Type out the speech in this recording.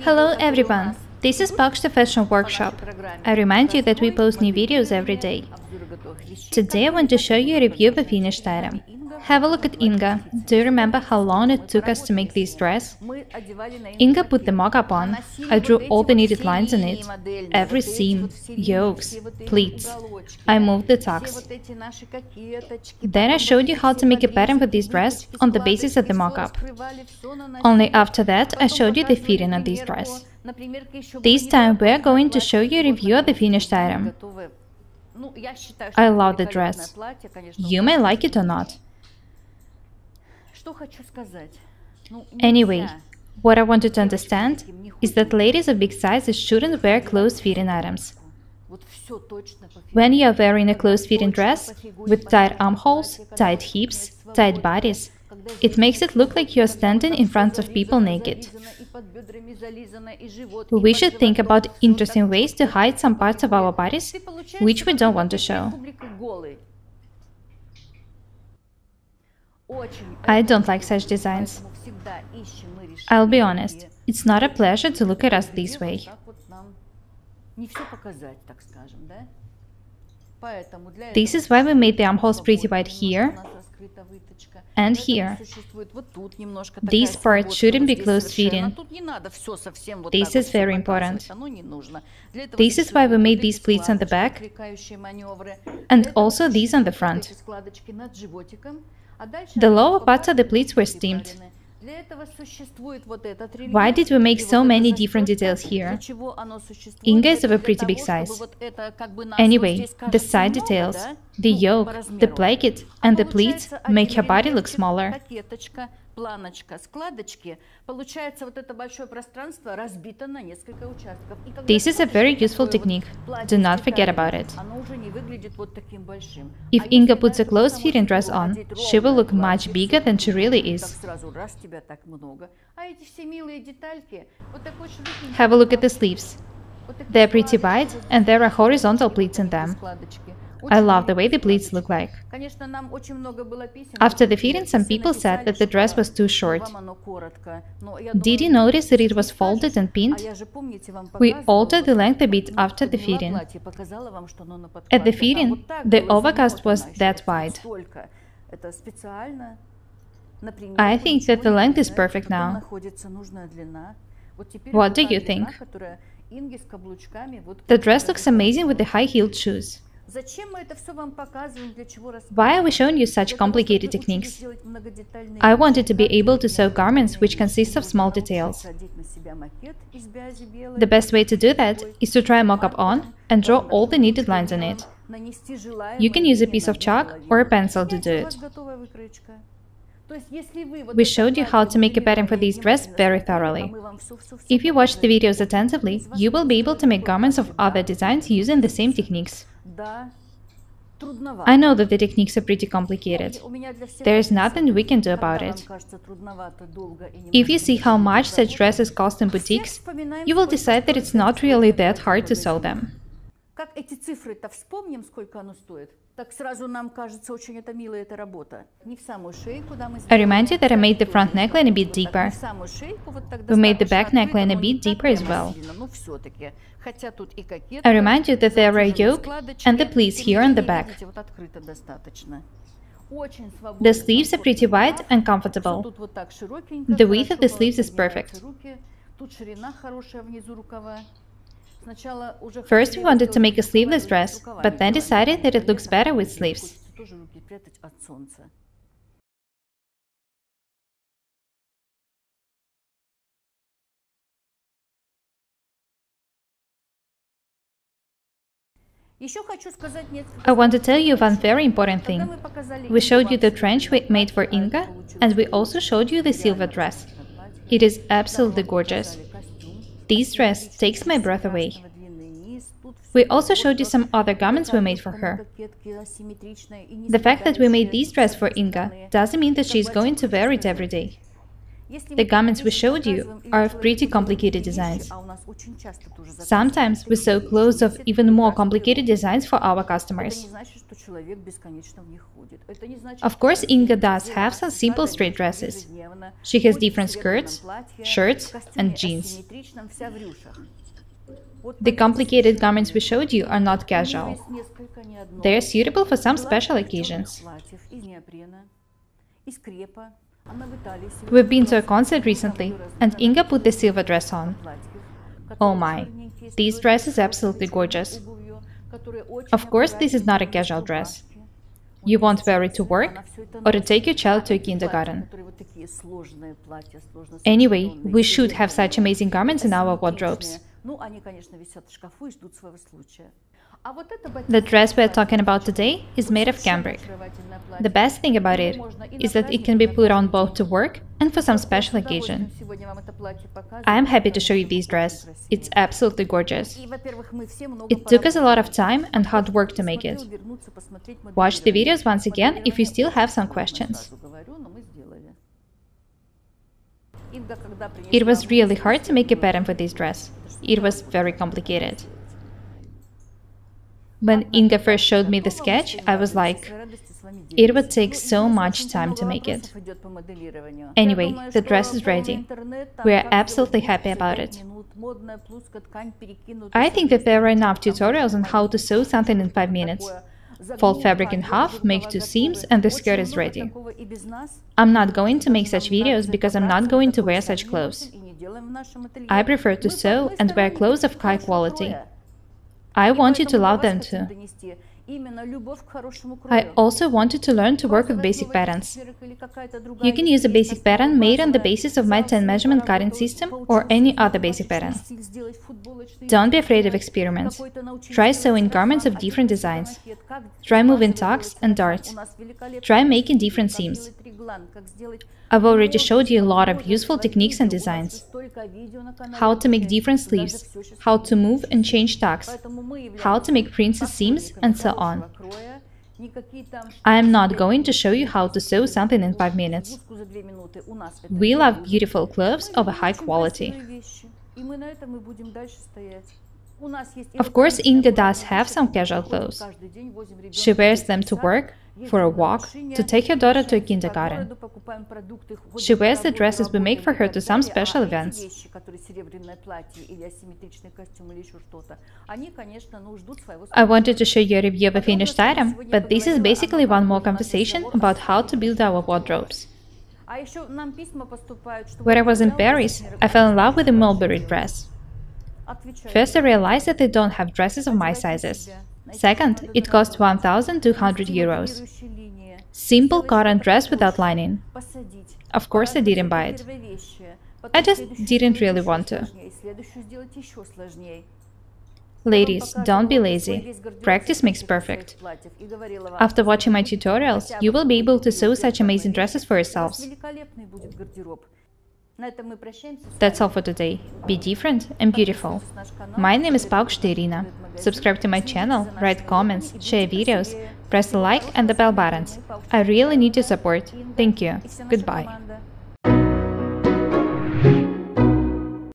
Hello everyone, this is Paukshte Fashion Workshop. I remind you that we post new videos every day. Today I want to show you a review of a finished item. Have a look at Inga. Do you remember how long it took us to make this dress? Inga put the mock-up on. I drew all the needed lines on it. Every seam, yokes, pleats. I moved the tucks. Then I showed you how to make a pattern for this dress on the basis of the mock-up. Only after that I showed you the fitting of this dress. This time we are going to show you a review of the finished item. I love the dress. You may like it or not. Anyway, what I want you to understand is that ladies of big sizes shouldn't wear close-fitting items. When you are wearing a close-fitting dress with tight armholes, tight hips, tight bodies, it makes it look like you are standing in front of people naked. We should think about interesting ways to hide some parts of our bodies, which we don't want to show. I don't like such designs. I'll be honest, it's not a pleasure to look at us this way. This is why we made the armholes pretty wide here and here. This part shouldn't be close-fitting. This is very important. This is why we made these pleats on the back and also these on the front. The lower parts of the pleats were steamed. Why did we make so many different details here? Inga is of a pretty big size. Anyway, the side details, the yoke, the placket and the pleats make her body look smaller. This is a very useful technique. Do not forget about it. If Inga puts a close-fitting dress on, she will look much bigger than she really is. Have a look at the sleeves. They're pretty wide and there are horizontal pleats in them. I love the way the pleats look like. After the fitting, some people said that the dress was too short. Did you notice that it was folded and pinned? We altered the length a bit after the fitting. At the fitting, the overcast was that wide. I think that the length is perfect now. What do you think? The dress looks amazing with the high-heeled shoes. Why are we showing you such complicated techniques? I wanted to be able to sew garments which consist of small details. The best way to do that is to try a mock-up on and draw all the needed lines on it. You can use a piece of chalk or a pencil to do it. We showed you how to make a pattern for this dress very thoroughly. If you watch the videos attentively, you will be able to make garments of other designs using the same techniques. I know that the techniques are pretty complicated. There is nothing we can do about it. If you see how much such dresses cost in boutiques, you will decide that it's not really that hard to sew them. I remind you that I made the front neckline a bit deeper. We made the back neckline a bit deeper as well. I remind you that there are a yoke and the pleats here on the back. The sleeves are pretty wide and comfortable. The width of the sleeves is perfect. First we wanted to make a sleeveless dress, but then decided that it looks better with sleeves. I want to tell you one very important thing. We showed you the trench we made for Inga, and we also showed you the silver dress. It is absolutely gorgeous. This dress takes my breath away. We also showed you some other garments we made for her. The fact that we made this dress for Inga doesn't mean that she is going to wear it every day. The garments we showed you are of pretty complicated designs. Sometimes we sew clothes of even more complicated designs for our customers. Of course, Inga does have some simple straight dresses. She has different skirts, shirts, and jeans. The complicated garments we showed you are not casual. They are suitable for some special occasions. We've been to a concert recently, and Inga put the silver dress on. Oh my, this dress is absolutely gorgeous. Of course, this is not a casual dress. You won't wear it to work or to take your child to a kindergarten. Anyway, we should have such amazing garments in our wardrobes. The dress we're talking about today is made of cambric. The best thing about it is that it can be put on both to work and for some special occasion. I am happy to show you this dress. It's absolutely gorgeous. It took us a lot of time and hard work to make it. Watch the videos once again if you still have some questions. It was really hard to make a pattern for this dress. It was very complicated. When Inga first showed me the sketch, I was like, it would take so much time to make it. Anyway, the dress is ready. We are absolutely happy about it. I think that there are enough tutorials on how to sew something in 5 minutes. Fold fabric in half, make 2 seams, and the skirt is ready. I'm not going to make such videos because I'm not going to wear such clothes. I prefer to sew and wear clothes of high quality. I want you to love them too. I also wanted to learn to work with basic patterns. You can use a basic pattern made on the basis of my 10 measurement cutting system or any other basic pattern. Don't be afraid of experiments. Try sewing garments of different designs. Try moving tucks and darts. Try making different seams. I've already showed you a lot of useful techniques and designs. How to make different sleeves, how to move and change tucks, how to make princess seams, and so on. I am not going to show you how to sew something in 5 minutes. We love beautiful clothes of a high quality. Of course, Inga does have some casual clothes. She wears them to work, for a walk, to take her daughter to a kindergarten. She wears the dresses we make for her to some special events. I wanted to show you a review of a finished item, but this is basically one more conversation about how to build our wardrobes. When I was in Paris, I fell in love with a mulberry dress. First, I realized that they don't have dresses of my sizes. Second, it cost 1,200 euros. Simple cotton dress without lining. Of course, I didn't buy it. I just didn't really want to. Ladies, don't be lazy. Practice makes perfect. After watching my tutorials, you will be able to sew such amazing dresses for yourselves. That's all for today. Be different and beautiful. My name is Paukshte Irina. Subscribe to my channel, write comments, share videos, press the like and the bell buttons. I really need your support. Thank you. Goodbye.